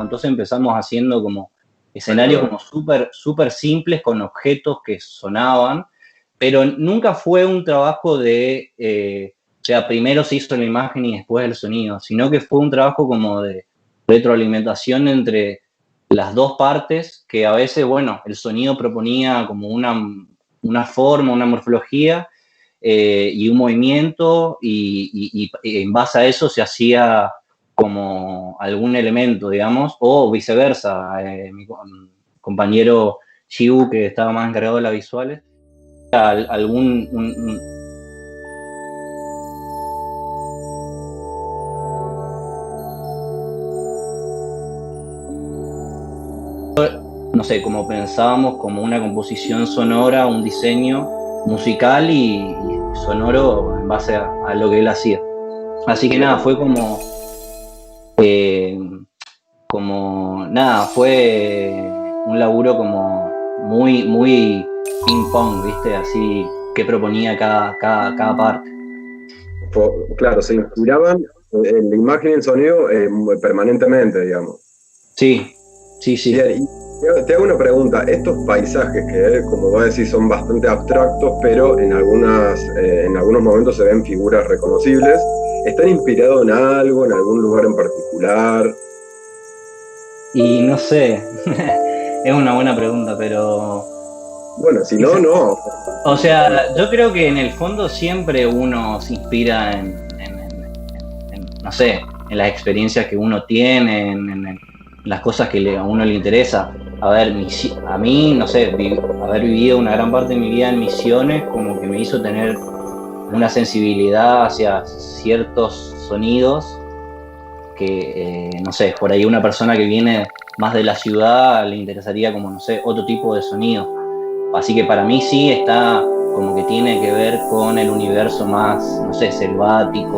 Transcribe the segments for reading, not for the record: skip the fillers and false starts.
entonces empezamos haciendo como escenarios como súper simples con objetos que sonaban, pero nunca fue un trabajo de, o sea, primero se hizo la imagen y después el sonido, sino que fue un trabajo como de retroalimentación entre las dos partes, que a veces, bueno, el sonido proponía como una forma, una morfología y un movimiento, y en base a eso se hacía como algún elemento, digamos, o viceversa. Mi compañero Chiu, que estaba más encargado de las visuales, algún no sé, como pensábamos, como una composición sonora, un diseño musical y sonoro en base a lo que él hacía. Así que nada, fue nada, fue un laburo como muy ping pong, ¿viste? Así que proponía cada parte. Claro, se inspiraban en la imagen y el sonido permanentemente, digamos. Sí. Bien, y te hago una pregunta. Estos paisajes que, como vos decís, son bastante abstractos, pero en algunos momentos se ven figuras reconocibles, ¿están inspirados en algo, en algún lugar en particular? Y no sé, es una buena pregunta, pero... Bueno, si no, no. O sea, yo creo que en el fondo siempre uno se inspira no sé, en las experiencias que uno tiene, en las cosas que a uno le interesa. A ver, a mí, no sé, haber vivido una gran parte de mi vida en Misiones como que me hizo tener una sensibilidad hacia ciertos sonidos que, no sé, por ahí una persona que viene más de la ciudad le interesaría como, no sé, otro tipo de sonido. Así que para mí sí está como que tiene que ver con el universo más, no sé, selvático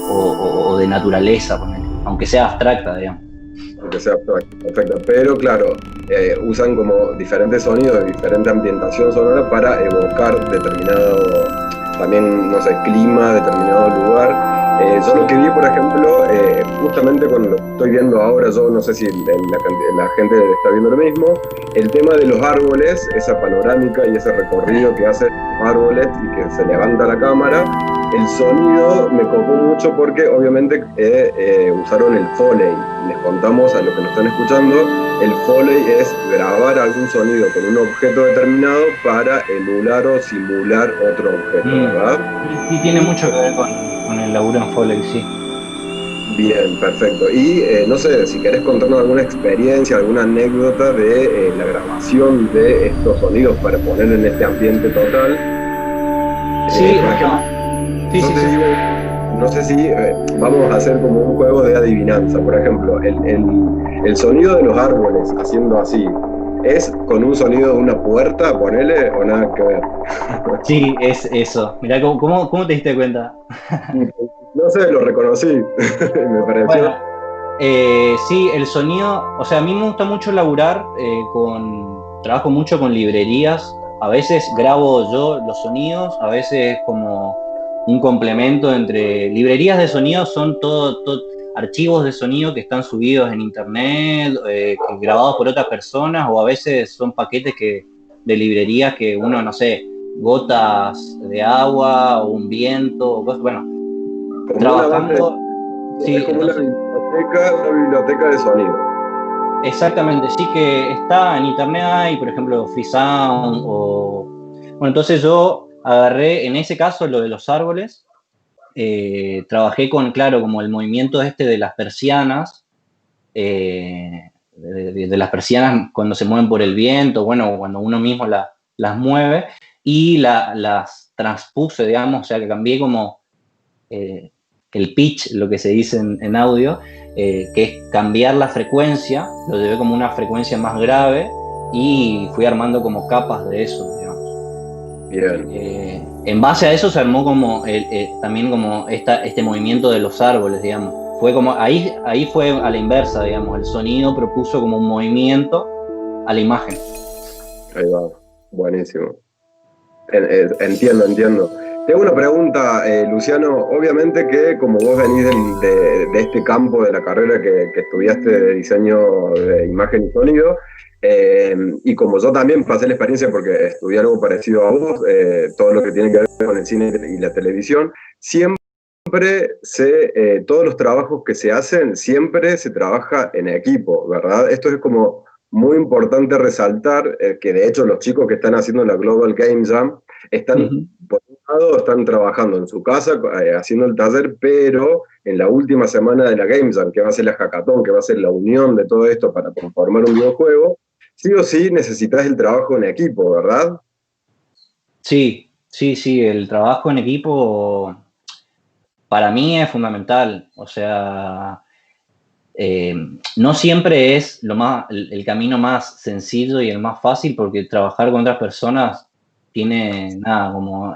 o de naturaleza, aunque sea abstracta, digamos. Aunque sea perfecto. Pero claro, usan como diferentes sonidos, diferente ambientación sonora para evocar determinado, también, no sé, clima, determinado lugar. Yo lo que vi, por ejemplo, justamente con lo que estoy viendo ahora, yo no sé si la gente está viendo lo mismo, el tema de los árboles, esa panorámica y ese recorrido que hacen los árboles y que se levanta la cámara, el sonido me copó mucho porque obviamente usaron el Foley. Les contamos a los que nos están escuchando, el Foley es grabar algún sonido con un objeto determinado para emular o simular otro objeto, ¿verdad? Sí, tiene mucho que ver con el laburo en Foley, sí. Bien, perfecto. Y no sé, si querés contarnos alguna experiencia, alguna anécdota de la grabación de estos sonidos para poner en este ambiente total. Sí, Por ejemplo, yo te digo, no sé si vamos a hacer como un juego de adivinanza. Por ejemplo, el sonido de los árboles haciendo así, ¿es con un sonido de una puerta, ponele, o nada que ver? Sí, es eso. Mirá, ¿cómo te diste cuenta? No sé, lo reconocí. Me pareció. Bueno, sí, el sonido, o sea, a mí me gusta mucho laburar trabajo mucho con librerías, a veces grabo yo los sonidos, a veces como un complemento entre librerías de sonido, son todo archivos de sonido que están subidos en internet, grabados por otras personas, o a veces son paquetes de librerías que uno, no sé, gotas de agua o un viento, o cosas, bueno, Como trabajando, es sí, como entonces... una biblioteca de sonido. Exactamente, sí, que está en internet, hay, por ejemplo, Freesound o... Bueno, entonces yo agarré, en ese caso, lo de los árboles, trabajé con, claro, como el movimiento este de las persianas, de las persianas cuando se mueven por el viento, bueno, cuando uno mismo las mueve, y las transpuse, digamos, o sea, que cambié como el pitch, lo que se dice en audio, que es cambiar la frecuencia, lo llevé como una frecuencia más grave y fui armando como capas de eso, digamos. Bien. En base a eso se armó como también como este movimiento de los árboles, digamos. Fue como, ahí fue a la inversa, digamos, el sonido propuso como un movimiento a la imagen. Ahí va. Buenísimo. Entiendo. Tengo una pregunta, Luciano. Obviamente que como vos venís de este campo de la carrera que estudiaste de diseño de imagen y sonido, y como yo también pasé la experiencia porque estudié algo parecido a vos, todo lo que tiene que ver con el cine y la televisión, siempre todos los trabajos que se hacen, siempre se trabaja en equipo, ¿verdad? Esto es como muy importante resaltar, que de hecho los chicos que están haciendo la Global Game Jam están, Ujú. por un lado, están trabajando en su casa, haciendo el taller, pero en la última semana de la Game Jam, que va a ser la hackathon, que va a ser la unión de todo esto para conformar un videojuego, sí o sí necesitas el trabajo en equipo, ¿verdad? Sí, sí, sí, el trabajo en equipo para mí es fundamental. O sea, eh, no siempre es el camino más sencillo y el más fácil, porque trabajar con otras personas tiene nada, como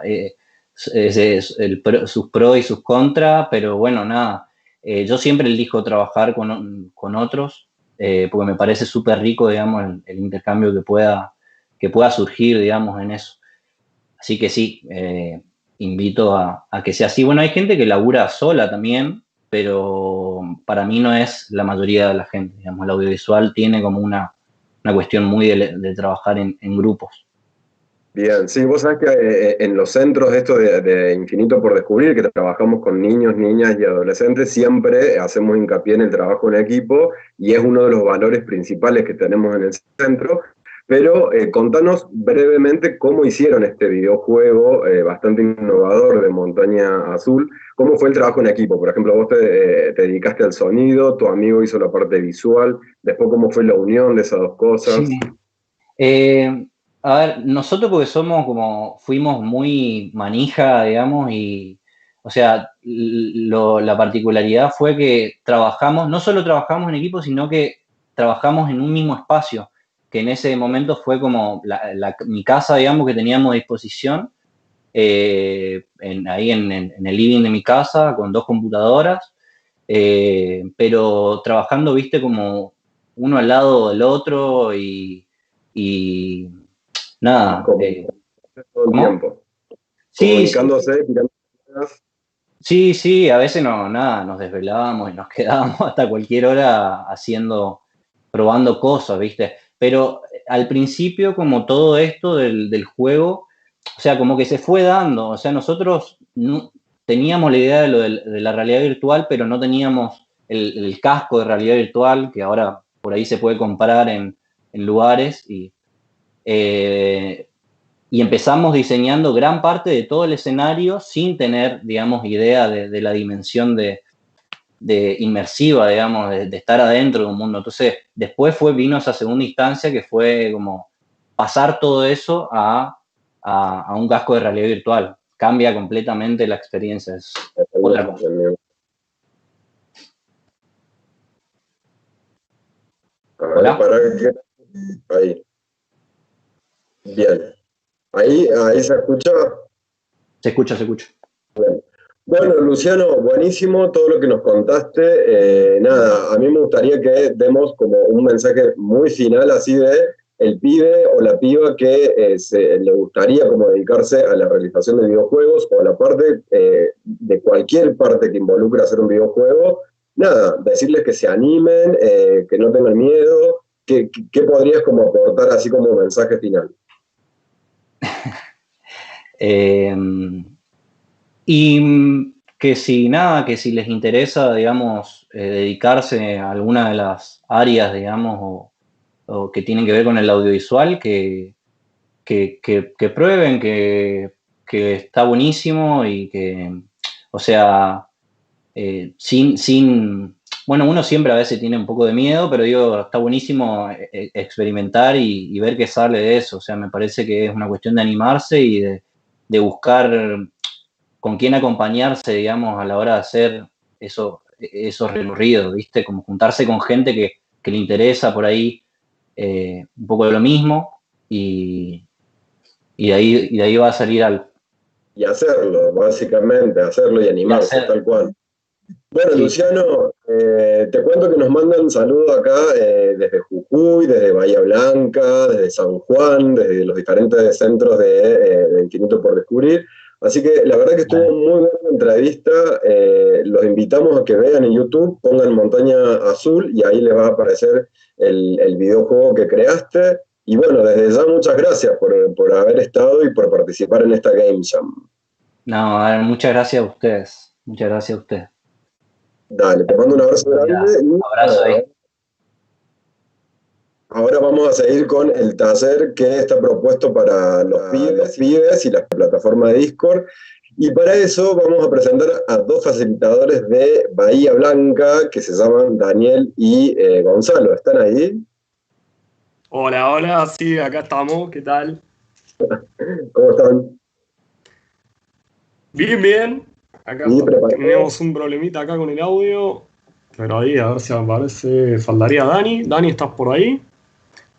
sus pros y sus contras, pero bueno, nada. Yo siempre elijo trabajar con otros, porque me parece súper rico, digamos, el intercambio que pueda surgir, digamos, en eso. Así que sí, invito a que sea así. Bueno, hay gente que labura sola también, pero para mí no es la mayoría de la gente. Digamos, el audiovisual tiene como una cuestión muy de trabajar en grupos. Bien, sí, vos sabés que en los centros de esto de Infinito por Descubrir, que trabajamos con niños, niñas y adolescentes, siempre hacemos hincapié en el trabajo en equipo y es uno de los valores principales que tenemos en el centro. Pero contanos brevemente cómo hicieron este videojuego bastante innovador de Montaña Azul. ¿Cómo fue el trabajo en equipo? Por ejemplo, vos te dedicaste al sonido, tu amigo hizo la parte visual, después cómo fue la unión de esas dos cosas. Sí. Eh, a ver, nosotros porque fuimos muy manija, digamos, y, o sea, la particularidad fue que no solo trabajamos en equipo, sino que trabajamos en un mismo espacio, que en ese momento fue como mi casa, digamos, que teníamos a disposición, ahí en el living de mi casa, con 2 computadoras, pero trabajando, viste, como uno al lado del otro y nada. Todo el ¿Cómo? tiempo, Sí, sí, comunicándose, tirando ideas. sí, sí, a veces no, nada, nos desvelábamos y nos quedábamos hasta cualquier hora probando cosas, ¿viste? Pero al principio, como todo esto del juego, o sea, como que se fue dando, o sea, nosotros teníamos la idea de la realidad virtual, pero no teníamos el casco de realidad virtual, que ahora por ahí se puede comprar en lugares, eh, y empezamos diseñando gran parte de todo el escenario sin tener, digamos, idea de la dimensión de inmersiva, digamos, de estar adentro de un mundo. Entonces, después vino esa segunda instancia que fue como pasar todo eso a un casco de realidad virtual. Cambia completamente la experiencia, es otra cosa. A ver, ¿Hola? ahí. Bien. Ahí se escucha. Se escucha, se escucha. Bueno, Luciano, buenísimo todo lo que nos contaste. Nada, a mí me gustaría que demos como un mensaje muy final así de el pibe o la piba que le gustaría como dedicarse a la realización de videojuegos o a la parte de cualquier parte que involucre hacer un videojuego. Nada, decirles que se animen, que no tengan miedo. ¿Qué podrías como aportar así como mensaje final? Eh, y que si nada, que si les interesa, digamos, dedicarse a alguna de las áreas, digamos, o que tienen que ver con el audiovisual, que prueben, que está buenísimo y que, o sea, bueno, uno siempre a veces tiene un poco de miedo, pero digo, está buenísimo experimentar y ver qué sale de eso. O sea, me parece que es una cuestión de animarse y de buscar con quién acompañarse, digamos, a la hora de hacer esos recorridos, ¿viste? Como juntarse con gente que le interesa por ahí un poco de lo mismo y de ahí va a salir algo. Y hacerlo, básicamente, hacerlo y Y animarse, hacer, tal cual. Bueno, sí, sí. Luciano, te cuento que nos mandan saludos acá desde Jujuy, desde Bahía Blanca, desde San Juan, desde los diferentes centros de Infinito por Descubrir. Así que la verdad que estuvo muy buena la entrevista. Los invitamos a que vean en YouTube, pongan Montaña Azul y ahí les va a aparecer el videojuego que creaste. Y bueno, desde ya muchas gracias por haber estado y por participar en esta Game Jam. No, a ver, muchas gracias a ustedes. Muchas gracias a ustedes. Dale, te mando un abrazo grande. Un abrazo ahí. Ahora vamos a seguir con el taller que está propuesto para los pibes y la plataforma de Discord. Y para eso vamos a presentar a dos facilitadores de Bahía Blanca que se llaman Daniel y Gonzalo. ¿Están ahí? Hola, hola, sí, acá estamos, ¿qué tal? ¿Cómo están? Bien, bien. Acá Sí, tenemos un problemita acá con el audio, pero ahí a ver si aparece. Faltaría Dani. Dani, ¿estás por ahí?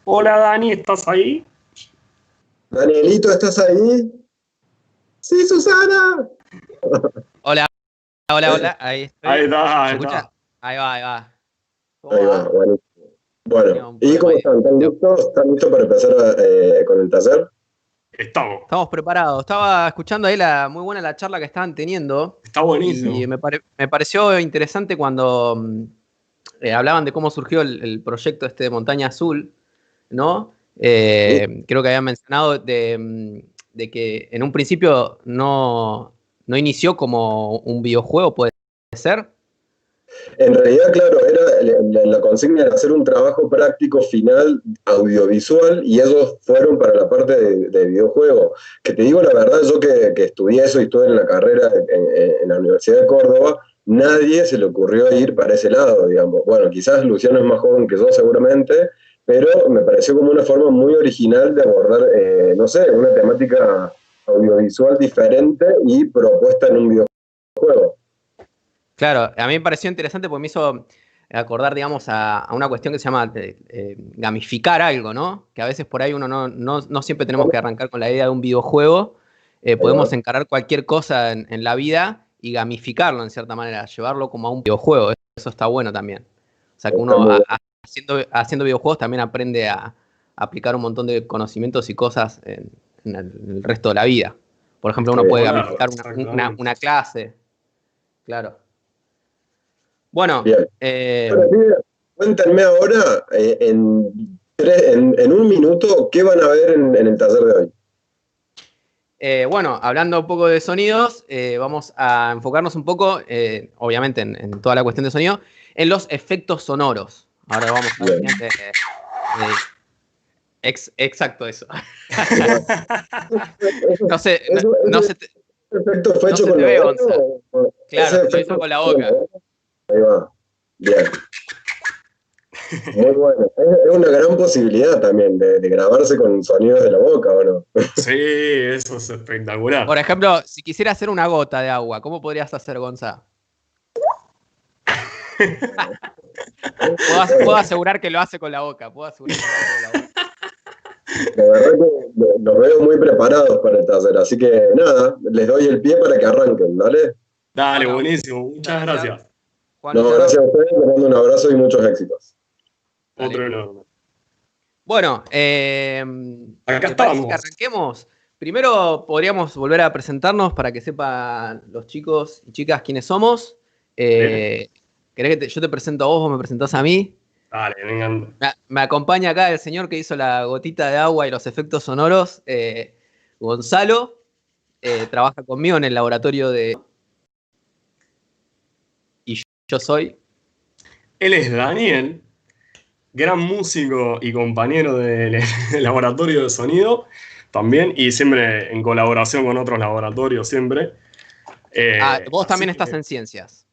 Hola, Dani, ¿estás ahí? Danielito, ¿estás ahí? Sí, Susana. Hola, hola, hola. Ahí estoy. Ahí está, ¿Se ahí escucha? está. Ahí va, ahí va. ¿Cómo Ahí va, va? buenísimo. Tenía Bueno, un ¿y cómo problema están? ¿Están de- listos? ¿Están listos para empezar con el taller? Estamos. Estamos preparados. Estaba escuchando ahí muy buena la charla que estaban teniendo Está buenísimo. y me pareció interesante cuando hablaban de cómo surgió el proyecto este de Montaña Azul, ¿no? Creo que habían mencionado de que en un principio no inició como un videojuego, ¿puede ser? En realidad, claro, la consigna era hacer un trabajo práctico final audiovisual y ellos fueron para la parte de videojuego. Que te digo la verdad, yo que estudié eso y estuve en la carrera en la Universidad de Córdoba, nadie se le ocurrió ir para ese lado, digamos. Bueno, quizás Luciano es más joven que yo seguramente, pero me pareció como una forma muy original de abordar, no sé, una temática audiovisual diferente y propuesta en un videojuego. Claro, a mí me pareció interesante porque me hizo acordar, digamos, a una cuestión que se llama gamificar algo, ¿no? Que a veces por ahí uno no siempre tenemos que arrancar con la idea de un videojuego. Podemos encarar cualquier cosa en la vida y gamificarlo en cierta manera, llevarlo como a un videojuego. Eso está bueno también. O sea, que uno haciendo videojuegos también aprende a aplicar un montón de conocimientos y cosas en el resto de la vida. Por ejemplo, uno puede gamificar una clase. Claro. Bueno, Bien. Cuéntenme ahora, en un minuto, ¿qué van a ver en el taller de hoy? Bueno, hablando un poco de sonidos, vamos a enfocarnos un poco, obviamente en toda la cuestión de sonido, en los efectos sonoros. Ahora vamos a ver. Exacto eso. No sé, no se te, efecto fue no hecho se con te la ve, boca. Gonza. Claro, lo hizo con la boca. Ahí va. Bien. Muy bueno. Es una gran posibilidad también de grabarse con sonidos de la boca, ¿o no? Sí, eso es espectacular. Por ejemplo, si quisiera hacer una gota de agua, ¿cómo podrías hacer, Gonza? Puedo asegurar que lo hace con la boca. La verdad que los veo muy preparados para el taller, así que nada, les doy el pie para que arranquen, ¿vale? Dale, Bueno, buenísimo, muchas gracias. No, gracias a ustedes, les mando un abrazo y muchos éxitos. Dale. Otro enorme. Bueno, acá estamos. Que arranquemos. Primero podríamos volver a presentarnos para que sepan los chicos y chicas quiénes somos. ¿Querés que yo te presento a vos me presentás a mí? Dale, vengan. Me acompaña acá el señor que hizo la gotita de agua y los efectos sonoros, Gonzalo. Trabaja conmigo en el laboratorio de... Y yo soy... Él es Daniel, gran músico y compañero del laboratorio de sonido también, y siempre en colaboración con otros laboratorios, siempre. Vos también estás en ciencias.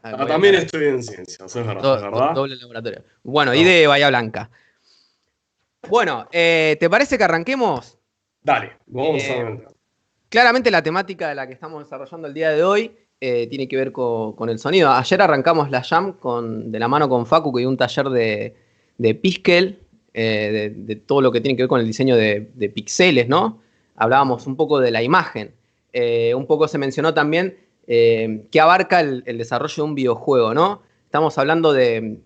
También estoy en ciencias, es verdad. Doble laboratorio. Bueno, y de Bahía Blanca. Bueno, ¿te parece que arranquemos? Dale, vamos a ver. Claramente la temática de la que estamos desarrollando el día de hoy tiene que ver con el sonido. Ayer arrancamos la jam de la mano con Facu, que dio un taller de Piskel, de todo lo que tiene que ver con el diseño de píxeles, ¿no? Hablábamos un poco de la imagen. Un poco se mencionó también qué abarca el desarrollo de un videojuego, ¿no? Estamos hablando de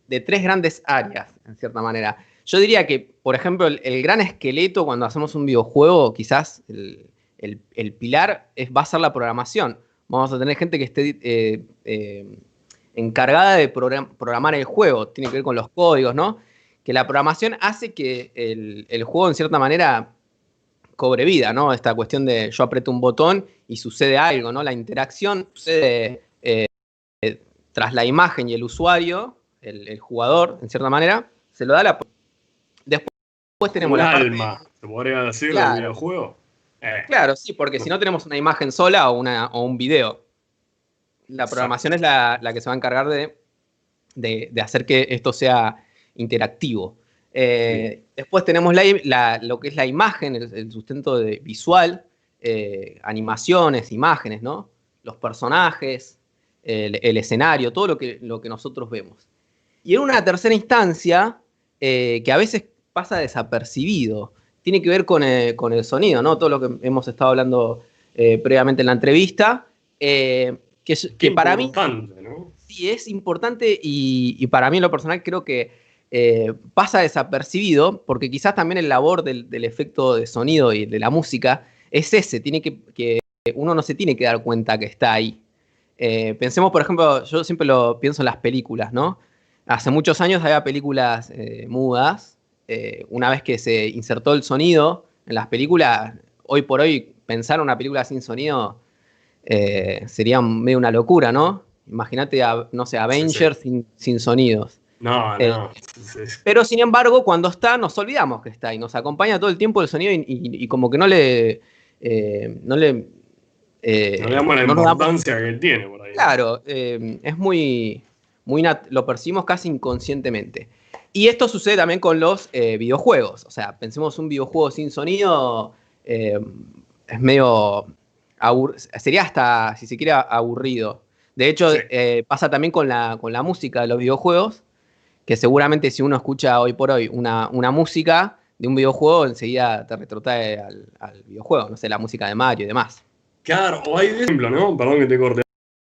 tres grandes áreas, en cierta manera. Yo diría que, por ejemplo, el gran esqueleto cuando hacemos un videojuego, quizás el el pilar va a ser la programación. Vamos a tener gente que esté encargada de programar el juego, tiene que ver con los códigos, ¿no? Que la programación hace que el juego, en cierta manera, cobre vida, ¿no? Esta cuestión de yo aprieto un botón y sucede algo, ¿no? La interacción sucede tras la imagen y el usuario, el jugador, en cierta manera, se lo da la... Después tenemos un la parte... alma, se podría decir, Claro. del videojuego. Claro, sí, porque si no tenemos una imagen sola o un video. La programación es la que se va a encargar de hacer que esto sea interactivo. Después tenemos lo que es la imagen, el sustento visual, animaciones, imágenes, ¿no? Los personajes, el escenario, todo lo que nosotros vemos. Y en una tercera instancia, que a veces pasa desapercibido, tiene que ver con el sonido, ¿no? Todo lo que hemos estado hablando previamente en la entrevista, que para mí, ¿no? Sí, es importante y para mí en lo personal creo que pasa desapercibido porque quizás también el labor del efecto de sonido y de la música es ese, tiene que uno no se tiene que dar cuenta que está ahí. Pensemos, por ejemplo, yo siempre lo pienso en las películas, ¿no? Hace muchos años había películas mudas. Una vez que se insertó el sonido en las películas, hoy por hoy pensar una película sin sonido sería medio una locura, ¿no? Imagínate, no sé, Avengers sin sonidos. No. Pero sin embargo, cuando está, nos olvidamos que está y nos acompaña todo el tiempo el sonido y como que no le damos la importancia que él tiene por ahí. Claro, es muy lo percibimos casi inconscientemente. Y esto sucede también con los videojuegos. O sea, pensemos un videojuego sin sonido, es medio... sería hasta, si se quiere, aburrido. De hecho, pasa también con la música de los videojuegos, que seguramente si uno escucha hoy por hoy una música de un videojuego, enseguida te retrotrae al videojuego. No sé, la música de Mario y demás. Claro, o hay ejemplo, ¿no? Perdón que te corte,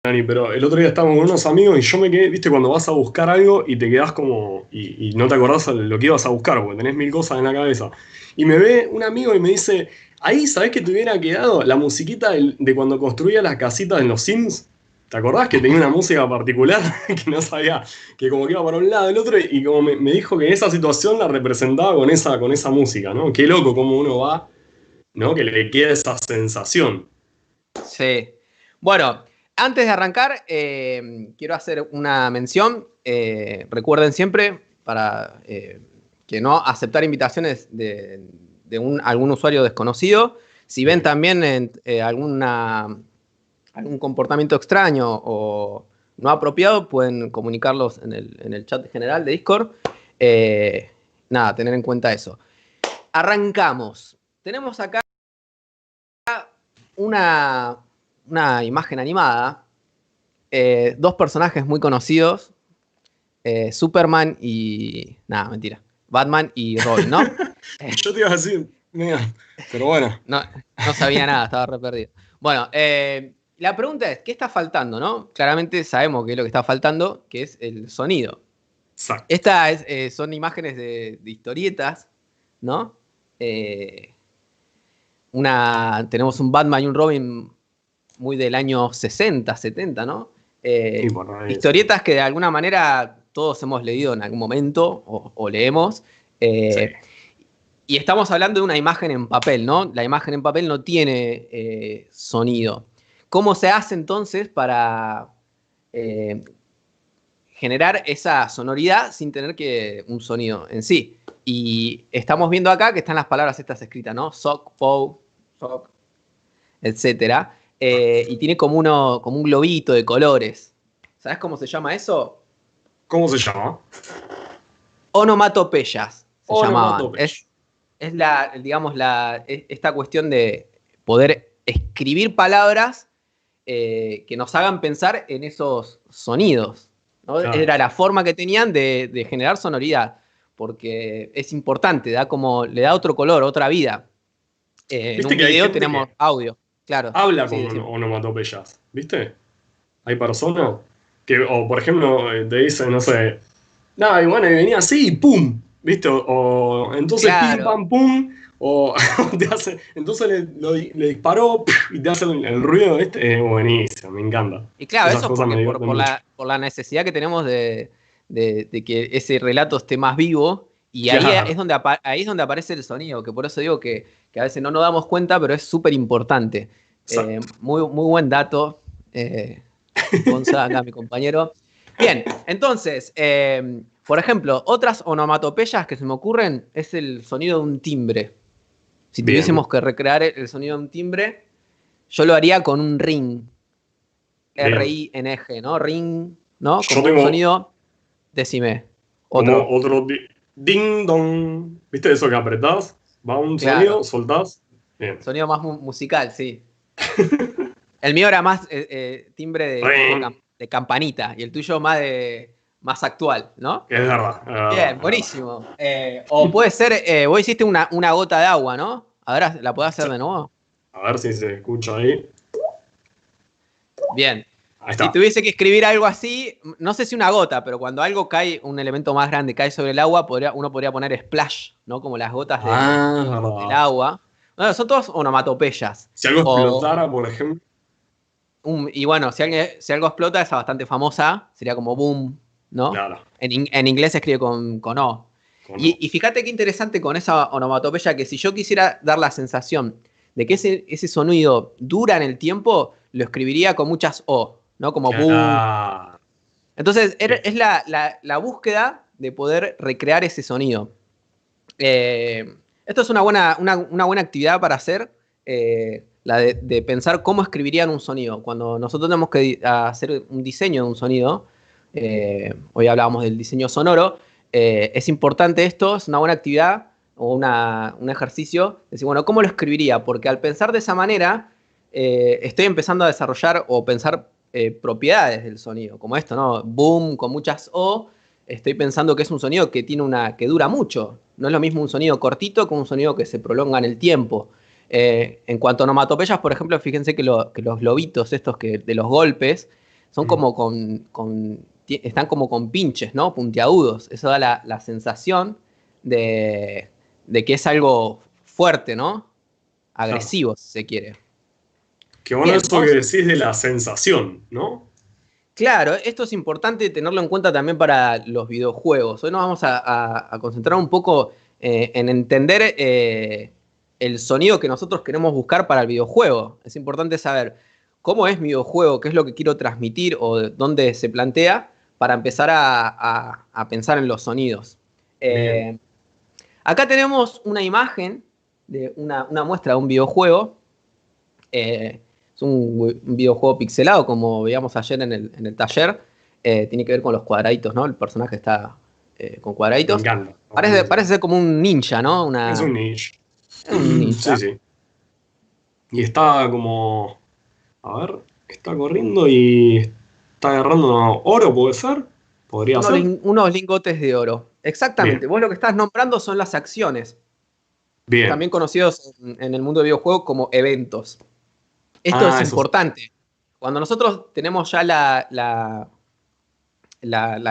Dani, pero el otro día estábamos con unos amigos y yo me quedé, viste, cuando vas a buscar algo y te quedás como, y no te acordás lo que ibas a buscar, porque tenés mil cosas en la cabeza. Y me ve un amigo y me dice, ahí, ¿sabés que te hubiera quedado la musiquita de cuando construía las casitas en los Sims? ¿Te acordás que tenía una música particular que no sabía, que como que iba para un lado del otro y como me dijo que esa situación la representaba con esa música, ¿no? Qué loco cómo uno va, ¿no? Que le queda esa sensación. Sí. Bueno, antes de arrancar, quiero hacer una mención. Recuerden siempre para que no aceptar invitaciones de algún usuario desconocido. Si ven también algún comportamiento extraño o no apropiado, pueden comunicarlos en el chat general de Discord. Nada, tener en cuenta eso. Arrancamos. Tenemos acá una imagen animada, dos personajes muy conocidos, Superman y... Nada, mentira. Batman y Robin, ¿no? Yo te iba a decir, mira, pero bueno. No sabía nada, estaba re perdido. Bueno, la pregunta es, ¿qué está faltando, no? Claramente sabemos qué es lo que está faltando, que es el sonido. Exacto. Estas son imágenes de historietas, ¿no? Tenemos un Batman y un Robin muy del año 60, 70, ¿no? Historietas que de alguna manera todos hemos leído en algún momento o leemos. Sí. Y estamos hablando de una imagen en papel, ¿no? La imagen en papel no tiene sonido. ¿Cómo se hace entonces para generar esa sonoridad sin tener un sonido en sí? Y estamos viendo acá que están las palabras estas escritas, ¿no? Sock, Pow, Sock, etc. Y tiene como un globito de colores. ¿Sabes cómo se llama eso? ¿Cómo se llama? Onomatopeyas se llamaban. Es esta cuestión de poder escribir palabras que nos hagan pensar en esos sonidos, ¿no? Claro. Era la forma que tenían de generar sonoridad, porque es importante, le da otro color, otra vida. En un video tenemos audio, claro. Habla con onomatopeyas, ¿viste? Hay personas que, o por ejemplo, te dicen, no sé, nada, y bueno, y venía así y ¡pum! ¿viste? Entonces pim, Claro. pam, pum, o te hace, entonces le disparó y te hace el ruido, ¿viste? Es buenísimo, me encanta. Y claro, Esas eso es cosas me porque divierten mucho. por la necesidad que tenemos de que ese relato esté más vivo, y ahí Claro, ahí es donde aparece el sonido, que por eso digo que a veces no nos damos cuenta, pero es súper importante. exacto. Muy buen dato, Gonza, acá mi compañero. Bien, entonces, por ejemplo, otras onomatopeyas que se me ocurren es el sonido de un timbre. Si Bien, tuviésemos que recrear el sonido de un timbre, yo lo haría con un ring. bien. R-I-N-G, ¿no? Ring, ¿no? Yo Como un tengo sonido, decime, como otro. otro ding dong. ¿Viste eso que apretás? Va un Claro, sonido, soltás. Bien. sonido más musical, sí. El mío era más timbre de tipo Ring. de campanita y el tuyo más más actual, ¿no? Es verdad, es verdad, Bien, es verdad. buenísimo. O puede ser, vos hiciste una gota de agua, ¿no? Ahora la podés hacer de nuevo. A ver si se escucha ahí. Bien. Ahí Si está. tuviese que escribir algo así, no sé si una gota, pero cuando algo cae, un elemento más grande cae sobre el agua, uno podría poner splash, ¿no? Como las gotas Ah, es del verdad. agua. Bueno, son todos onomatopeyas. Si algo O, explotara, por ejemplo. y bueno, si algo explota, esa bastante famosa, sería como boom, ¿no? Claro, En inglés se escribe con O. con Y fíjate qué interesante con esa onomatopeya, que si yo quisiera dar la sensación de que ese sonido dura en el tiempo, lo escribiría con muchas O, ¿no? Como boom. claro. Entonces, Bien, es la búsqueda de poder recrear ese sonido. Esto es una buena actividad para hacer, la de pensar cómo escribirían un sonido. Cuando nosotros tenemos que hacer un diseño de un sonido, hoy hablábamos del diseño sonoro, es importante esto, es una buena actividad o un ejercicio, decir, bueno, ¿cómo lo escribiría? Porque al pensar de esa manera, estoy empezando a desarrollar o pensar propiedades del sonido, como esto, ¿no? Boom, con muchas O, estoy pensando que es un sonido que que dura mucho. No es lo mismo un sonido cortito que un sonido que se prolonga en el tiempo. En cuanto a onomatopeyas, por ejemplo, fíjense que los globitos estos de los golpes son mm, como están como con pinches, ¿no? Puntiagudos. Eso da la sensación de que es algo fuerte, ¿no? claro. Agresivo, si se quiere. Qué bueno Bien, eso que vamos. decís de la sensación, ¿no? Claro, esto es importante tenerlo en cuenta también para los videojuegos. Hoy nos vamos a concentrar un poco en entender el sonido que nosotros queremos buscar para el videojuego. Es importante saber cómo es mi videojuego, qué es lo que quiero transmitir o dónde se plantea para empezar a pensar en los sonidos. Bien. Eh, Acá tenemos una imagen de una muestra de un videojuego. Es un videojuego pixelado, como veíamos ayer en el taller. Tiene que ver con los cuadraditos, ¿no? El personaje está con Me cuadraditos. encanta. Está buenísimo. Parece ser como un ninja, ¿no? Es un niche. Es un Sí, ninja. sí. Y está como. A ver, está corriendo y está agarrando oro, ¿puede ser? ¿Podría ser? Unos lingotes de oro. Exactamente. Bien, Vos lo que estás nombrando son las acciones, bien. también conocidos en el mundo de videojuegos como eventos. Esto es Ah, eso. importante. Cuando nosotros tenemos ya la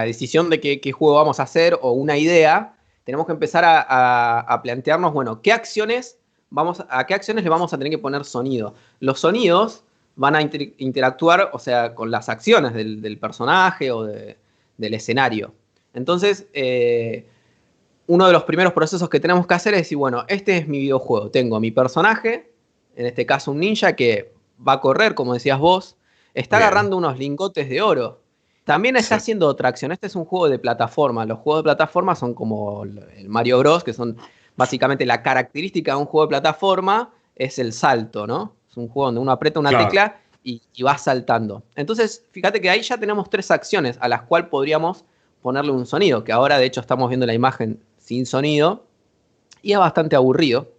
decisión de qué juego vamos a hacer o una idea, tenemos que empezar a plantearnos, bueno, a qué acciones le vamos a tener que poner sonido. Los sonidos van a interactuar, o sea, con las acciones del personaje o del escenario. Entonces, uno de los primeros procesos que tenemos que hacer es decir, bueno, este es mi videojuego. Tengo mi personaje, en este caso un ninja que va a correr, como decías vos, está Bien. agarrando unos lingotes de oro. También está Sí. haciendo otra acción. Este es un juego de plataforma. Los juegos de plataforma son como el Mario Bros, que son básicamente la característica de un juego de plataforma es el salto, ¿no? Es un juego donde uno aprieta una Claro. tecla y va saltando. Entonces, fíjate que ahí ya tenemos tres acciones a las cuales podríamos ponerle un sonido, que ahora de hecho estamos viendo la imagen sin sonido y es bastante aburrido.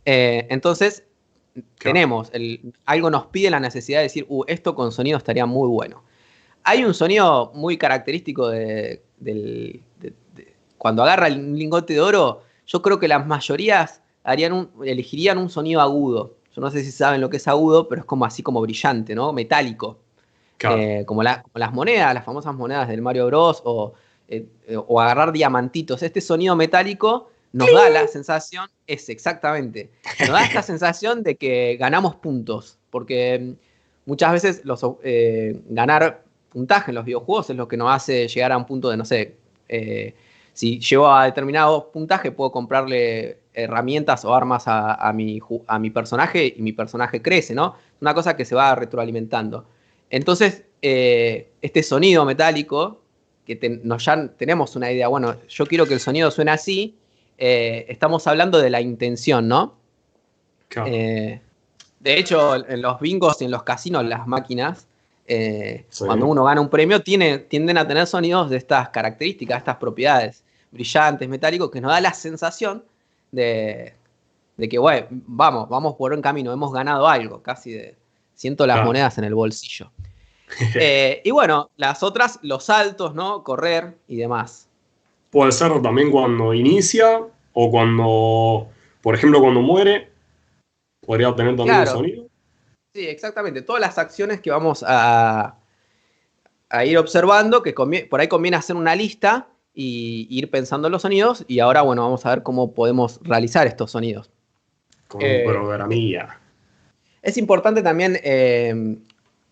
Entonces, Claro. algo nos pide la necesidad de decir, esto con sonido estaría muy bueno. Hay un sonido muy característico cuando agarra el lingote de oro. Yo creo que las mayorías elegirían un sonido agudo. Yo no sé si saben lo que es agudo, pero es como así como brillante, ¿no? Metálico. Claro. Como las monedas, las famosas monedas del Mario Bros. O o agarrar diamantitos. Este sonido metálico nos da la sensación, exactamente, nos da esta sensación de que ganamos puntos, porque muchas veces ganar puntaje en los videojuegos es lo que nos hace llegar a un punto de, no sé, si llego a determinado puntaje puedo comprarle herramientas o armas a mi personaje y mi personaje crece, ¿no? Una cosa que se va retroalimentando. Entonces, este sonido metálico, que ya tenemos una idea, bueno, yo quiero que el sonido suene así, estamos hablando de la intención, ¿no? Claro. De hecho, en los bingos y en los casinos, las máquinas, Sí. cuando uno gana un premio, tienden a tener sonidos de estas características, estas propiedades brillantes, metálicos, que nos da la sensación de que, bueno, vamos por un camino, hemos ganado algo, siento las Claro. monedas en el bolsillo. Y bueno, las otras, los saltos, ¿no? Correr y demás. Puede ser también cuando inicia o cuando, por ejemplo, cuando muere, podría tener también un Claro, sonido. sí, exactamente. Todas las acciones que vamos a ir observando, que por ahí conviene hacer una lista y ir pensando en los sonidos. Y ahora, bueno, vamos a ver cómo podemos realizar estos sonidos. Con un programilla. Es importante también,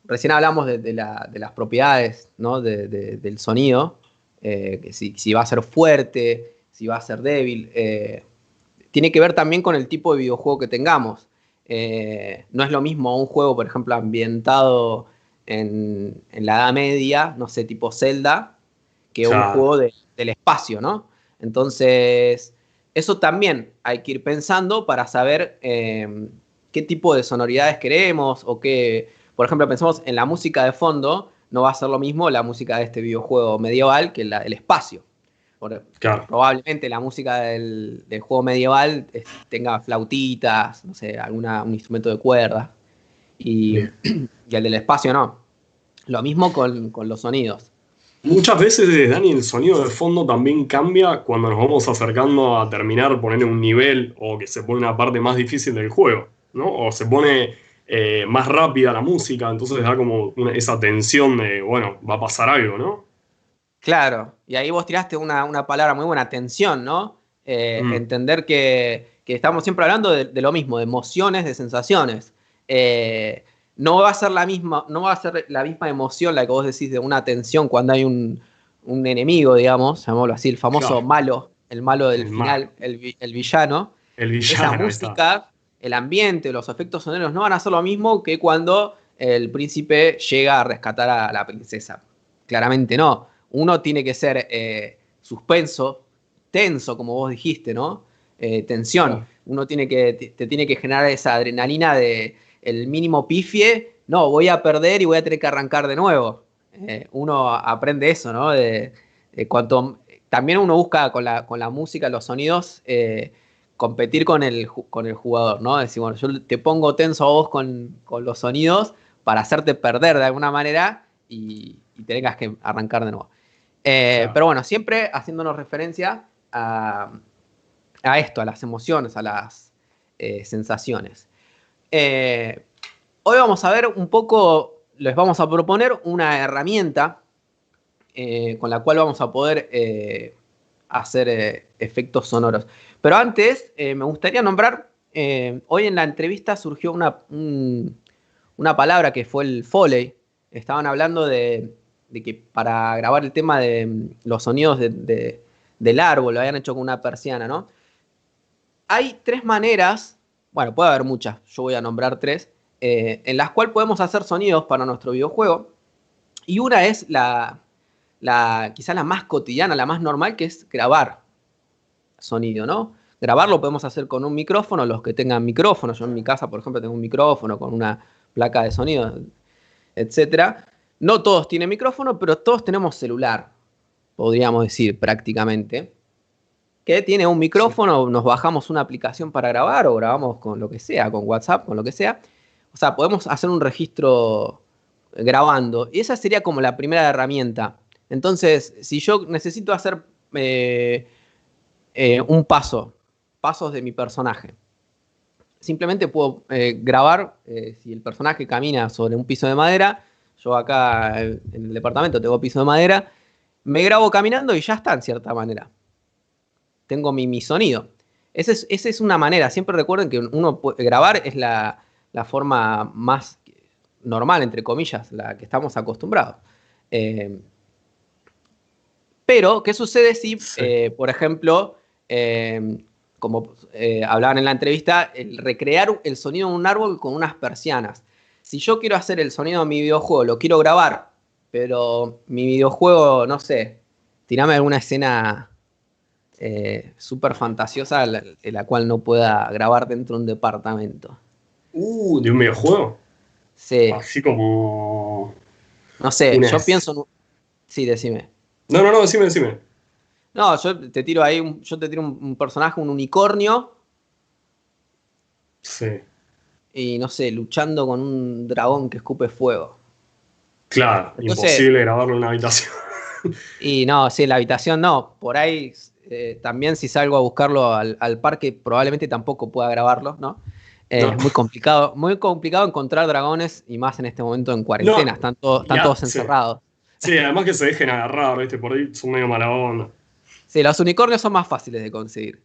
recién hablamos de las propiedades, ¿no? del sonido, que si va a ser fuerte, si va a ser débil. Tiene que ver también con el tipo de videojuego que tengamos. No es lo mismo un juego, por ejemplo, ambientado en la Edad Media, no sé, tipo Zelda, que un Claro. juego del espacio, ¿no? Entonces, eso también hay que ir pensando para saber qué tipo de sonoridades queremos o qué, por ejemplo, pensamos en la música de fondo, no va a ser lo mismo la música de este videojuego medieval que el espacio. Claro. Probablemente la música del juego medieval tenga flautitas, no sé, un instrumento de cuerda. Y el del espacio no. Lo mismo con los sonidos. Muchas veces, Dani, el sonido de fondo también cambia cuando nos vamos acercando a terminar, poner un nivel o que se pone una parte más difícil del juego, ¿no? O se pone más rápida la música, entonces da como esa tensión de, bueno, va a pasar algo, ¿no? Claro, y ahí vos tiraste una palabra muy buena, tensión, ¿no? Entender que estamos siempre hablando de lo mismo, de emociones, de sensaciones. No va a ser no va a ser la misma emoción la que vos decís de una tensión cuando hay un enemigo, digamos, llamémoslo así, el famoso Claro. malo, el malo del El final, malo. el villano. El Esa villano, ahí está. música, el ambiente, los efectos sonoros no van a ser lo mismo que cuando el príncipe llega a rescatar a la princesa. Claramente no. Uno tiene que ser suspenso, tenso, como vos dijiste, ¿no? Tensión. Claro. Uno te tiene que generar esa adrenalina de el mínimo pifie, no, voy a perder y voy a tener que arrancar de nuevo. Uno aprende eso, ¿no? También uno busca con la música, los sonidos, competir con el jugador, ¿no? Es decir, bueno, yo te pongo tenso a vos con los sonidos para hacerte perder de alguna manera y tengas que arrancar de nuevo. Claro. Pero bueno, siempre haciéndonos referencia a esto, a las emociones, a las sensaciones. Hoy vamos a ver un poco, les vamos a proponer una herramienta con la cual vamos a poder hacer efectos sonoros. Pero antes, me gustaría nombrar, hoy en la entrevista surgió una palabra que fue el Foley. Estaban hablando de que para grabar el tema de los sonidos del árbol, lo habían hecho con una persiana, ¿no? Hay 3 maneras, bueno, puede haber muchas, yo voy a nombrar 3, en las cuales podemos hacer sonidos para nuestro videojuego. Y una es quizás la más cotidiana, la más normal, que es grabar sonido, ¿no? Grabarlo podemos hacer con un micrófono, los que tengan micrófono. Yo en mi casa, por ejemplo, tengo un micrófono con una placa de sonido, etc. No todos tienen micrófono, pero todos tenemos celular, podríamos decir prácticamente, que tiene un micrófono, nos bajamos una aplicación para grabar o grabamos con lo que sea, con WhatsApp, con lo que sea. O sea, podemos hacer un registro grabando. Y esa sería como la primera herramienta. Entonces, si yo necesito hacer pasos de mi personaje, simplemente puedo grabar si el personaje camina sobre un piso de madera. Yo acá en el departamento tengo piso de madera. me grabo caminando y ya está, en cierta manera. Tengo mi sonido. Esa es una manera. Siempre recuerden que uno puede grabar es la forma más normal, entre comillas, la que estamos acostumbrados. Pero, ¿qué sucede si, por ejemplo, como hablaban en la entrevista, el recrear el sonido de un árbol con unas persianas? Si yo quiero hacer el sonido de mi videojuego, lo quiero grabar, pero mi videojuego, no sé, tirame alguna escena súper fantasiosa en la cual no pueda grabar dentro de un departamento. ¿De un videojuego? Sí. Así como... No sé, yo pienso en... Sí, decime. No, decime. No, yo te tiro ahí, un personaje, un unicornio. Sí. Y no sé, luchando con un dragón que escupe fuego. Claro, entonces, imposible grabarlo en una habitación. Y no, sí, en la habitación no. Por ahí también si salgo a buscarlo al parque, probablemente tampoco pueda grabarlo, ¿no? No. Es muy complicado encontrar dragones, y más en este momento en cuarentena. Están todos encerrados. Sí, además que se dejen agarrar, ¿viste? Por ahí son medio mala onda. Sí, los unicornios son más fáciles de conseguir.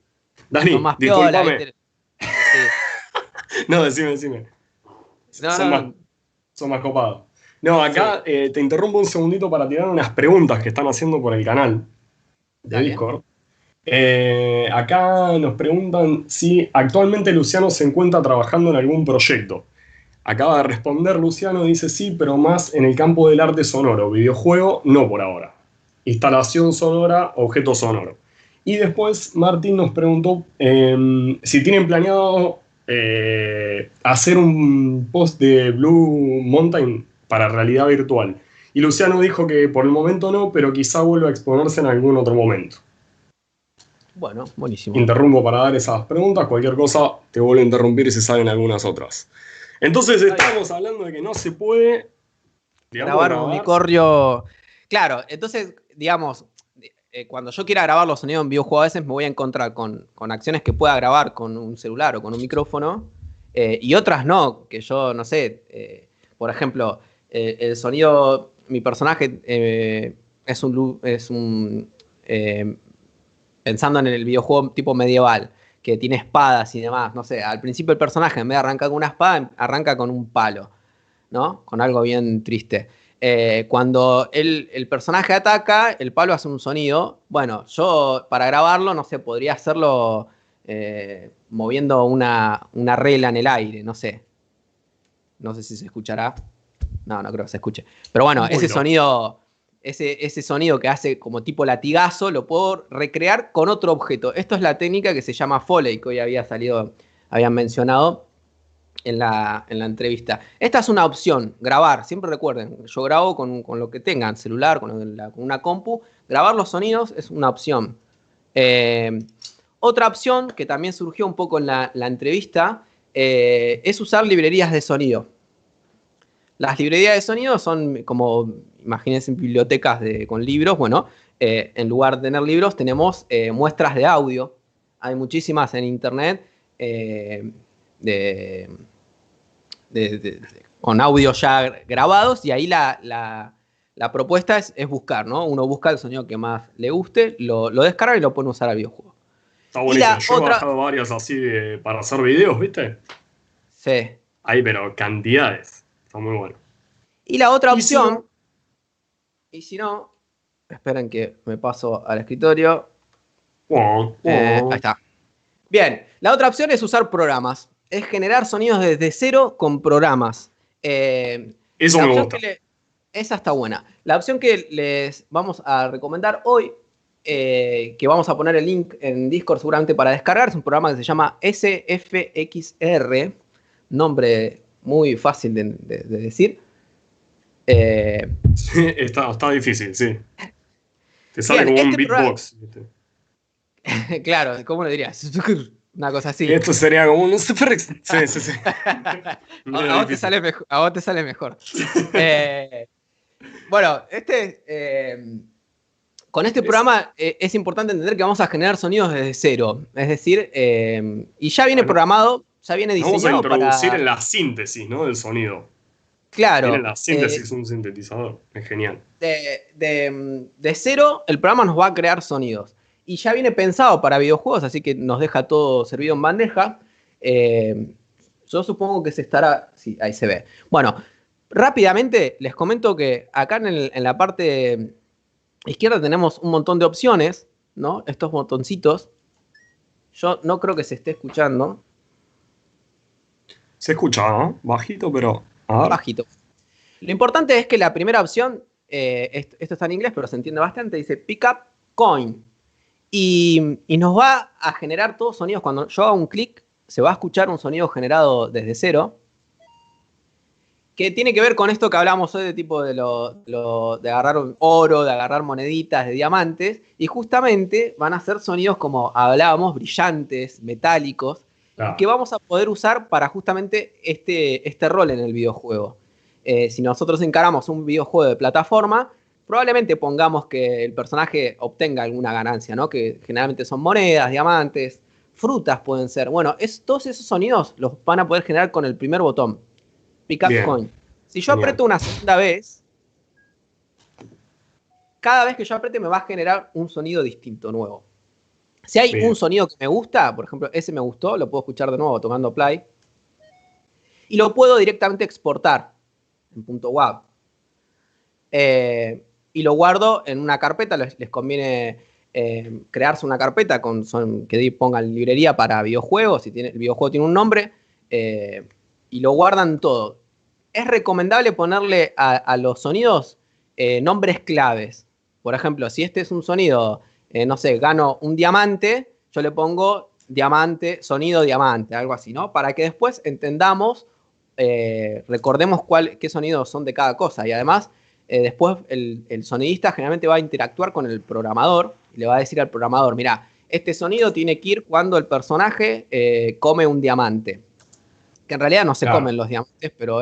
Dani, son más disculpame. piola, ¿viste? Sí. No, decime. Son más copados. No, acá te interrumpo un segundito para tirar unas preguntas que están haciendo por el canal de Discord. Acá nos preguntan si actualmente Luciano se encuentra trabajando en algún proyecto. Acaba de responder Luciano, dice sí, pero más en el campo del arte sonoro. Videojuego, no por ahora. Instalación sonora, objeto sonoro. Y después Martín nos preguntó si tienen planeado hacer un post de Blue Mountain para realidad virtual. Y Luciano dijo que por el momento no, pero quizá vuelva a exponerse en algún otro momento. Bueno, buenísimo. Interrumpo para dar esas preguntas. Cualquier cosa te vuelvo a interrumpir si salen algunas otras. Entonces estamos hablando de que no se puede grabar un unicornio. Claro, entonces, digamos, cuando yo quiera grabar los sonidos en videojuego, a veces me voy a encontrar con acciones que pueda grabar con un celular o con un micrófono, y otras no, que yo no sé. Por ejemplo, el sonido, mi personaje pensando en el videojuego tipo medieval, que tiene espadas y demás, no sé, al principio el personaje en vez de arrancar con una espada, arranca con un palo, ¿no? Con algo bien triste. Cuando el personaje ataca, el palo hace un sonido. Bueno, yo para grabarlo, no sé, podría hacerlo moviendo una regla en el aire, no sé. No sé si se escuchará. No creo que se escuche. Pero bueno, ese sonido que hace como tipo latigazo, lo puedo recrear con otro objeto. Esto es la técnica que se llama Foley, que hoy habían mencionado en la entrevista. Esta es una opción, grabar. Siempre recuerden, yo grabo con lo que tengan, celular, con una compu. Grabar los sonidos es una opción. Otra opción que también surgió un poco en la entrevista es usar librerías de sonido. Las librerías de sonido son como, imagínense, bibliotecas con libros. Bueno, en lugar de tener libros, tenemos muestras de audio. Hay muchísimas en internet con audio ya grabados, y ahí la propuesta es buscar, ¿no? Uno busca el sonido que más le guste, lo descarga y lo puede usar al videojuego. Está buenísimo. Yo he bajado varias así para hacer videos, ¿viste? Sí. Ahí, pero cantidades. Está muy bueno. Y la otra opción, y si no, esperen que me paso al escritorio. Ahí está. Bien, la otra opción es usar programas. Es generar sonidos desde cero con programas. Eso me gusta. Esa está buena. La opción que les vamos a recomendar hoy, que vamos a poner el link en Discord seguramente para descargar, es un programa que se llama SFXR, nombre muy fácil de decir. Sí, está difícil, sí. Te sale como un beatbox. Claro, ¿cómo lo dirías? Una cosa así. Esto sería como un... Sí. A vos te sale mejor. Bueno, con este programa es importante entender que vamos a generar sonidos desde cero. Es decir, y ya viene programado, ya viene diseñado vamos a introducir en la síntesis, ¿no? del sonido. Claro. Tiene la síntesis, un sintetizador. Es genial. De cero, el programa nos va a crear sonidos. Y ya viene pensado para videojuegos, así que nos deja todo servido en bandeja. Yo supongo que se estará... Sí, ahí se ve. Bueno, rápidamente les comento que acá en la parte izquierda tenemos un montón de opciones, ¿no? Estos botoncitos. Yo no creo que se esté escuchando. Se escucha, ¿no? Bajito, pero... A ver. Bajito. Lo importante es que la primera opción, esto está en inglés, pero se entiende bastante, dice Pick Up Coin. Y nos va a generar todos sonidos. Cuando yo haga un clic, se va a escuchar un sonido generado desde cero, que tiene que ver con esto que hablamos hoy de tipo de agarrar oro, de agarrar moneditas, de diamantes, y justamente van a ser sonidos como hablábamos, brillantes, metálicos, que vamos a poder usar para justamente este rol en el videojuego. Si nosotros encaramos un videojuego de plataforma, probablemente pongamos que el personaje obtenga alguna ganancia, ¿no? Que generalmente son monedas, diamantes, frutas pueden ser. Bueno, todos esos sonidos los van a poder generar con el primer botón. Pick Up Coin. Si yo aprieto una segunda vez, cada vez que yo apriete me va a generar un sonido distinto, nuevo. Si hay un sonido que me gusta, por ejemplo, ese me gustó, lo puedo escuchar de nuevo tocando play. Y lo puedo directamente exportar en .wav. Y lo guardo en una carpeta. Les conviene crearse una carpeta que pongan librería para videojuegos. Si el videojuego tiene un nombre. Y lo guardan todo. Es recomendable ponerle a los sonidos nombres claves. Por ejemplo, si este es un sonido, no sé, gano un diamante, yo le pongo diamante, sonido diamante, algo así, ¿no? Para que después entendamos, recordemos qué sonidos son de cada cosa. Y además, después el sonidista generalmente va a interactuar con el programador y le va a decir al programador, mira, este sonido tiene que ir cuando el personaje come un diamante. Que en realidad no se comen los diamantes, pero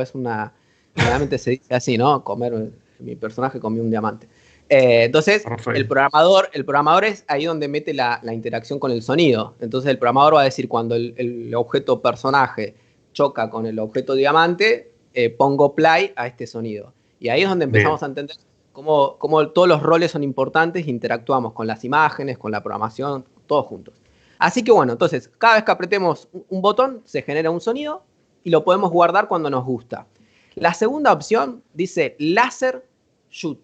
generalmente se dice así, ¿no? Mi personaje comió un diamante. Entonces, el programador es ahí donde mete la interacción con el sonido. Entonces, el programador va a decir cuando el objeto personaje choca con el objeto diamante, pongo play a este sonido. Y ahí es donde empezamos a entender cómo todos los roles son importantes e interactuamos con las imágenes, con la programación, todos juntos. Así que bueno, entonces, cada vez que apretemos un botón, se genera un sonido y lo podemos guardar cuando nos gusta. La segunda opción dice Laser Shoot.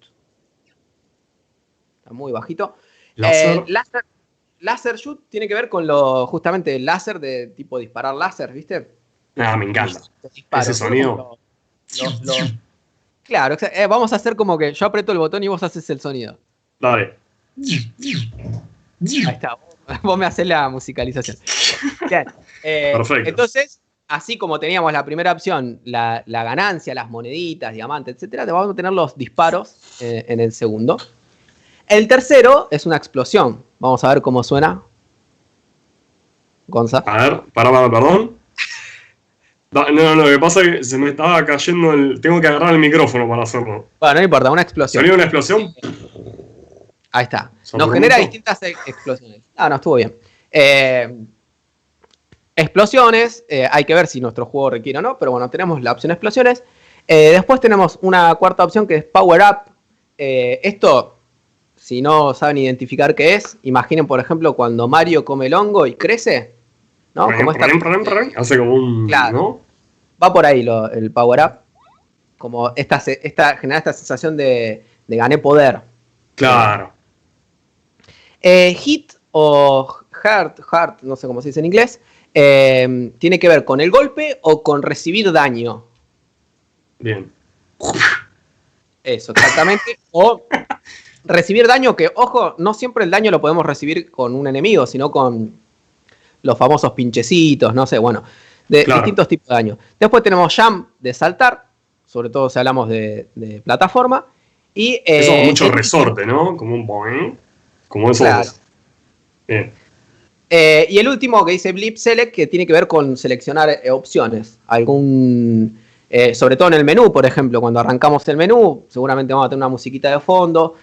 Está muy bajito. Laser Shoot tiene que ver con justamente el láser de tipo disparar láser, ¿viste? Me encanta. Ese sonido. Claro, vamos a hacer como que yo aprieto el botón y vos haces el sonido. Dale. Ahí está. Vos me haces la musicalización. Bien. Perfecto. Entonces, así como teníamos la primera opción, la ganancia, las moneditas, diamantes, etcétera, vamos a tener los disparos en el segundo. El tercero es una explosión. Vamos a ver cómo suena. Gonza. A ver, perdón. No, lo que pasa es que se me estaba cayendo tengo que agarrar el micrófono para hacerlo. Bueno, no importa, una explosión. ¿Sonido de una explosión? Ahí está. Nos genera distintas explosiones. No, estuvo bien. Explosiones, hay que ver si nuestro juego requiere o no, pero bueno, tenemos la opción explosiones. Después tenemos una cuarta opción que es Power Up. Esto, si no saben identificar qué es, imaginen, por ejemplo, cuando Mario come el hongo y crece, ¿no? Hace como un... Claro. ¿No? Va por ahí el Power Up. Como genera esta sensación de gané poder. Claro. Hit o heart, no sé cómo se dice en inglés, tiene que ver con el golpe o con recibir daño. Bien. Eso, exactamente. O recibir daño que, ojo, no siempre el daño lo podemos recibir con un enemigo, sino con los famosos pinchecitos, no sé, bueno, distintos tipos de daño. Después tenemos jump, de saltar, sobre todo si hablamos de plataforma. Y, eso con mucho resorte, ¿no? Como un boing. Como eso. Claro. Bien. Y el último que dice Blip Select, que tiene que ver con seleccionar opciones. Sobre todo en el menú, por ejemplo, cuando arrancamos el menú, seguramente vamos a tener una musiquita de fondo.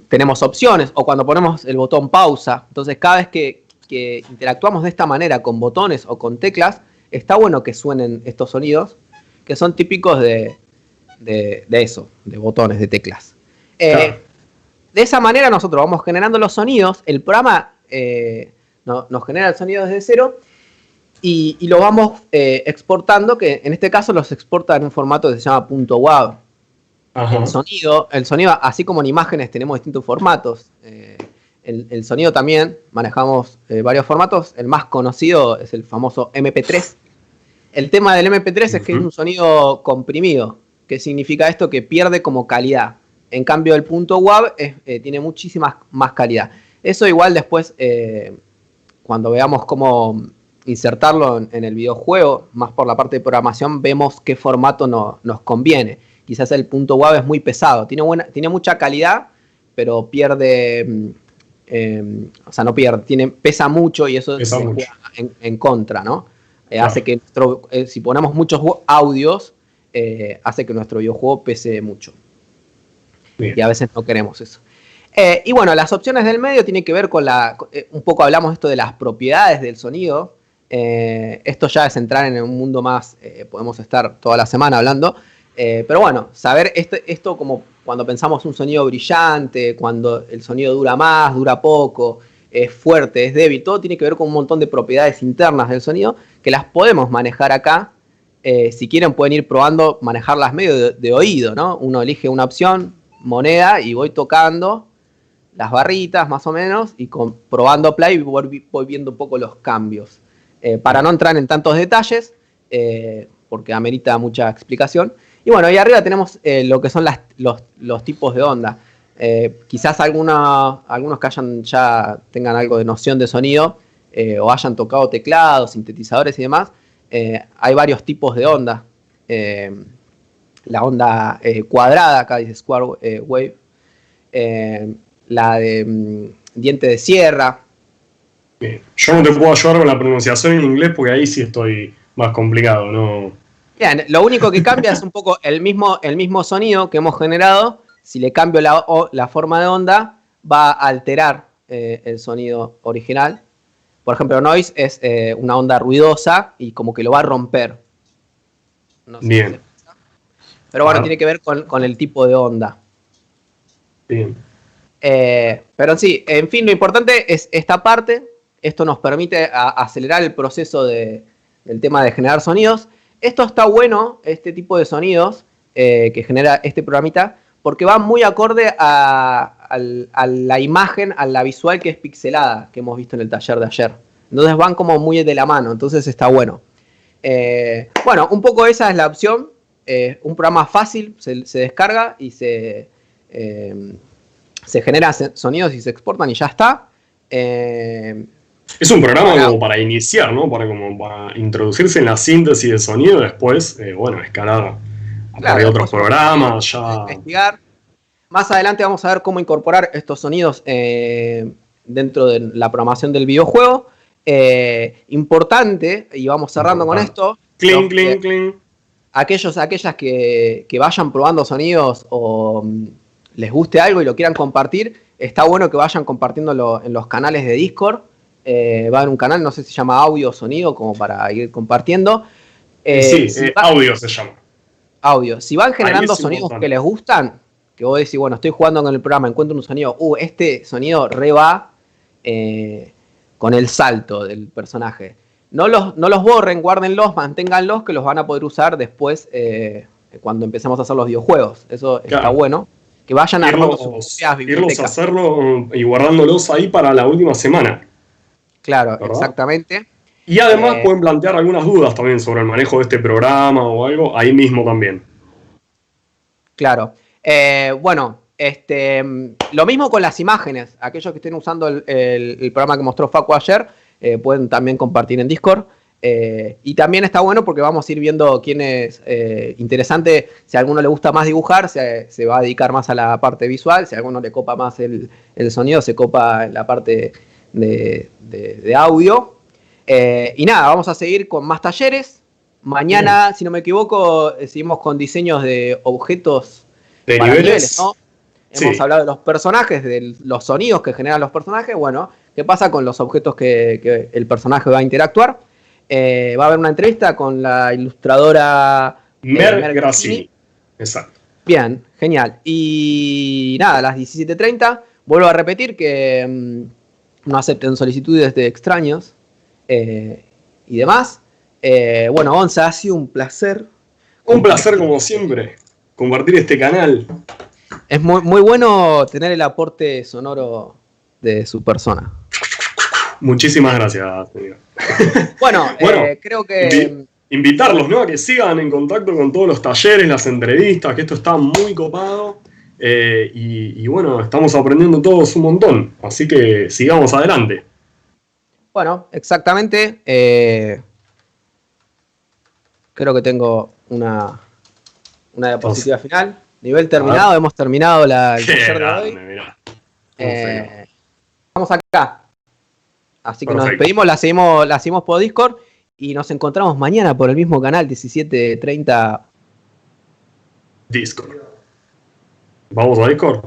Tenemos opciones, o cuando ponemos el botón pausa. Entonces, cada vez que interactuamos de esta manera con botones o con teclas, está bueno que suenen estos sonidos. que son típicos de eso, de botones, de teclas. Claro. De esa manera nosotros vamos generando los sonidos, el programa nos genera el sonido desde cero y lo vamos exportando, que en este caso los exporta en un formato que se llama .wav. Ajá. El sonido, así como en imágenes tenemos distintos formatos, el sonido también manejamos varios formatos. El más conocido es el famoso MP3. El tema del MP3 es que es un sonido comprimido. ¿Qué significa esto? Que pierde como calidad. En cambio, el .wav tiene muchísima más calidad. Eso igual después, cuando veamos cómo insertarlo en el videojuego, más por la parte de programación, vemos qué formato nos conviene. Quizás el .wav es muy pesado. Tiene mucha calidad, pero pierde... o sea, no pierde, pesa mucho y eso se juega en contra, ¿no? Claro. Hace que si ponemos muchos audios, hace que nuestro videojuego pese mucho. Bien. Y a veces no queremos eso. Y bueno, las opciones del medio tienen que ver con un poco hablamos esto de las propiedades del sonido. Esto ya es entrar en un mundo más, podemos estar toda la semana hablando. Pero bueno, saber esto como cuando pensamos un sonido brillante, cuando el sonido dura más, dura poco, es fuerte, es débil, todo tiene que ver con un montón de propiedades internas del sonido que las podemos manejar acá. Si quieren pueden ir probando manejarlas medio de oído, ¿no? Uno elige una opción, moneda, y voy tocando las barritas más o menos y probando play voy viendo un poco los cambios. Para no entrar en tantos detalles, porque amerita mucha explicación. Y bueno, ahí arriba tenemos lo que son los tipos de onda. Quizás algunos que ya tengan algo de noción de sonido o hayan tocado teclados, sintetizadores y demás. Hay varios tipos de onda. La onda cuadrada, acá dice square wave. La de diente de sierra. Bien. Yo no te puedo ayudar con la pronunciación en inglés porque ahí sí estoy más complicado, ¿no? Bien, lo único que cambia es un poco el mismo sonido que hemos generado. Si le cambio la forma de onda, va a alterar el sonido original. Por ejemplo, noise es una onda ruidosa y como que lo va a romper. No sé. Bien. Pero bueno, tiene que ver con el tipo de onda. Bien. Pero sí, en fin, lo importante es esta parte. Esto nos permite acelerar el proceso del tema de generar sonidos. Esto está bueno, este tipo de sonidos que genera este programita, porque va muy acorde a la imagen, a la visual que es pixelada, que hemos visto en el taller de ayer. Entonces van como muy de la mano, entonces está bueno. Bueno, un poco esa es la opción. Un programa fácil, se descarga y se generan sonidos y se exportan y ya está. Es un programa como para iniciar, ¿no? Para introducirse en la síntesis de sonido, después, escalar a otros programas, ya... Investigar. Más adelante vamos a ver cómo incorporar estos sonidos dentro de la programación del videojuego. Importante, y vamos cerrando con esto. Cling, cling, cling. Aquellas que vayan probando sonidos o les guste algo y lo quieran compartir, está bueno que vayan compartiéndolo en los canales de Discord. Va a haber un canal, no sé si se llama audio o sonido, como para ir compartiendo. Audio se llama. Audio. Si van generando sonidos que les gustan, que vos decís, bueno, estoy jugando con el programa, encuentro un sonido, este sonido re va con el salto del personaje. No los borren, guárdenlos, manténganlos, que los van a poder usar después cuando empecemos a hacer los videojuegos. Eso está bueno. Que vayan armando sus propias bibliotecas. Irlos a hacerlo y guardándolos ahí para la última semana. Claro, ¿verdad? Exactamente. Y además pueden plantear algunas dudas también sobre el manejo de este programa o algo, ahí mismo también. Claro. Bueno, lo mismo con las imágenes. Aquellos que estén usando el programa que mostró Facu ayer, pueden también compartir en Discord. Y también está bueno porque vamos a ir viendo quién es interesante. Si a alguno le gusta más dibujar, se va a dedicar más a la parte visual. Si a alguno le copa más el sonido, se copa en la parte de audio. Y nada, vamos a seguir con más talleres. Mañana, si no me equivoco, seguimos con diseños de objetos de para niveles, ¿no? Sí. Hemos hablado de los personajes, de los sonidos que generan los personajes. Bueno, ¿qué pasa con los objetos que el personaje va a interactuar? Va a haber una entrevista con la ilustradora Mer Grassini. Exacto. Bien, genial. Y nada, a las 17:30, vuelvo a repetir que no acepten solicitudes de extraños y demás. Bueno, Gonza, ha sido un placer. Un placer como siempre, compartir este canal. Es muy, muy bueno tener el aporte sonoro de su persona. Muchísimas gracias, señor. Bueno, creo que... Invitarlos, ¿no?, a que sigan en contacto con todos los talleres, las entrevistas, que esto está muy copado. Y bueno, estamos aprendiendo todos un montón. Así que sigamos adelante. Bueno, exactamente. Creo que tengo una diapositiva final. Nivel terminado, hemos terminado el taller de hoy. Mirá. Estamos acá. Así que Perfecto. nos despedimos, la seguimos por Discord y nos encontramos mañana por el mismo canal, 17:30. Discord. ¿Vamos a Discord?